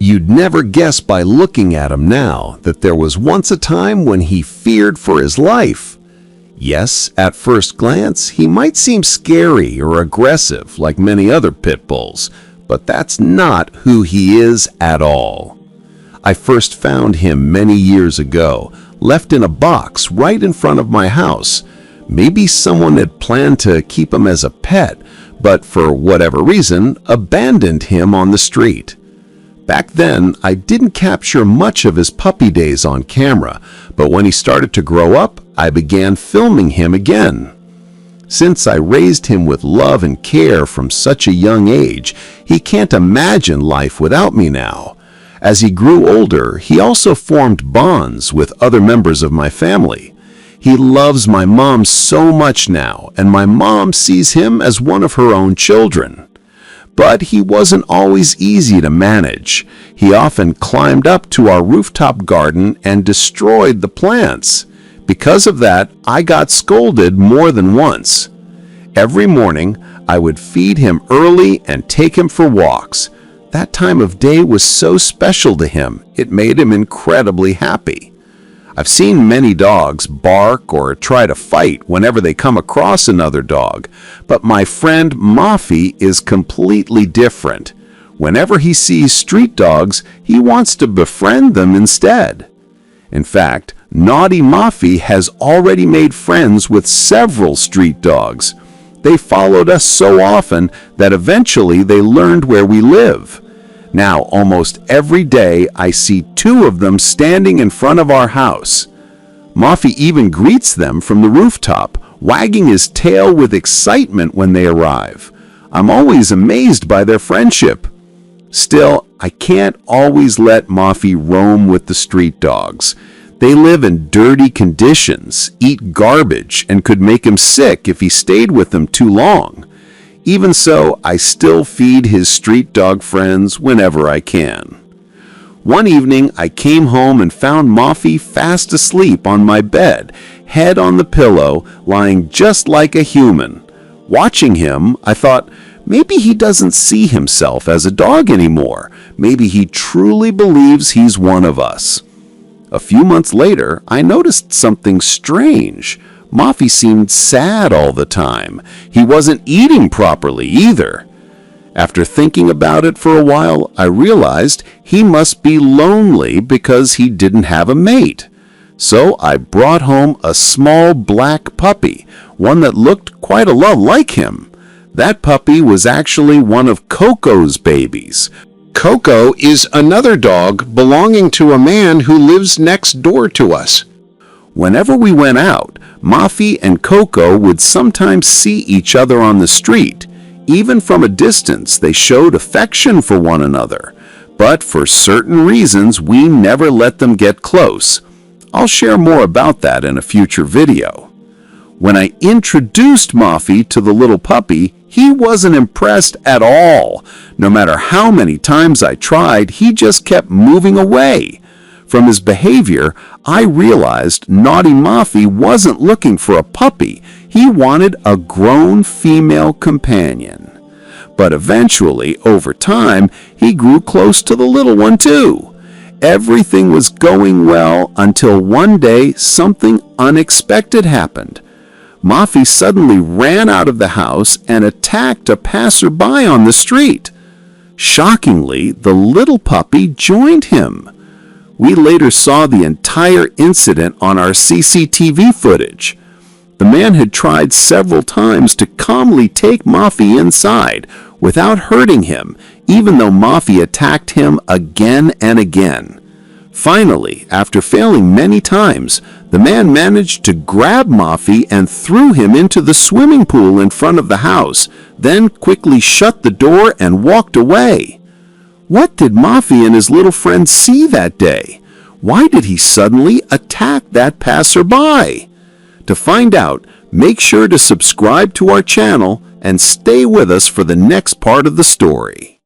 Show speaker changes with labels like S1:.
S1: You'd never guess by looking at him now that there was once a time when he feared for his life. Yes, at first glance, he might seem scary or aggressive like many other pit bulls, but that's not who he is at all. I first found him many years ago, left in a box right in front of my house. Maybe someone had planned to keep him as a pet, but for whatever reason, abandoned him on the street. Back then, I didn't capture much of his puppy days on camera, but when he started to grow up, I began filming him again. Since I raised him with love and care from such a young age, he can't imagine life without me now. As he grew older, he also formed bonds with other members of my family. He loves my mom so much now, and my mom sees him as one of her own children. But he wasn't always easy to manage. He often climbed up to our rooftop garden and destroyed the plants. Because of that, I got scolded more than once. Every morning, I would feed him early and take him for walks. That time of day was so special to him, it made him incredibly happy. I've seen many dogs bark or try to fight whenever they come across another dog, but my friend Mafi is completely different. Whenever he sees street dogs, he wants to befriend them instead. In fact, naughty Mafi has already made friends with several street dogs. They followed us so often that eventually they learned where we live. Now, almost every day, I see two of them standing in front of our house. Mafi even greets them from the rooftop, wagging his tail with excitement when they arrive. I'm always amazed by their friendship. Still, I can't always let Mafi roam with the street dogs. They live in dirty conditions, eat garbage, and could make him sick if he stayed with them too long. Even so, I still feed his street dog friends whenever I can. One evening, I came home and found Mafi fast asleep on my bed, head on the pillow, lying just like a human. Watching him, I thought, maybe he doesn't see himself as a dog anymore. Maybe he truly believes he's one of us. A few months later, I noticed something strange. Mafi seemed sad all the time. He wasn't eating properly either. After thinking about it for a while, I realized he must be lonely because he didn't have a mate. So I brought home a small black puppy, one that looked quite a lot like him. That puppy was actually one of Coco's babies. Coco is another dog belonging to a man who lives next door to us. Whenever we went out, Mafi and Coco would sometimes see each other on the street. Even from a distance, they showed affection for one another. But for certain reasons, we never let them get close. I'll share more about that in a future video. When I introduced Mafi to the little puppy, he wasn't impressed at all. No matter how many times I tried, he just kept moving away. From his behavior, I realized naughty Mafi wasn't looking for a puppy. He wanted a grown female companion. But eventually, over time, he grew close to the little one too. Everything was going well until one day something unexpected happened. Mafi suddenly ran out of the house and attacked a passerby on the street. Shockingly, the little puppy joined him. We later saw the entire incident on our CCTV footage. The man had tried several times to calmly take Mafi inside without hurting him, even though Mafi attacked him again and again. Finally, after failing many times, the man managed to grab Mafi and threw him into the swimming pool in front of the house, then quickly shut the door and walked away. What did Mafi and his little friend see that day? Why did he suddenly attack that passerby? To find out, make sure to subscribe to our channel and stay with us for the next part of the story.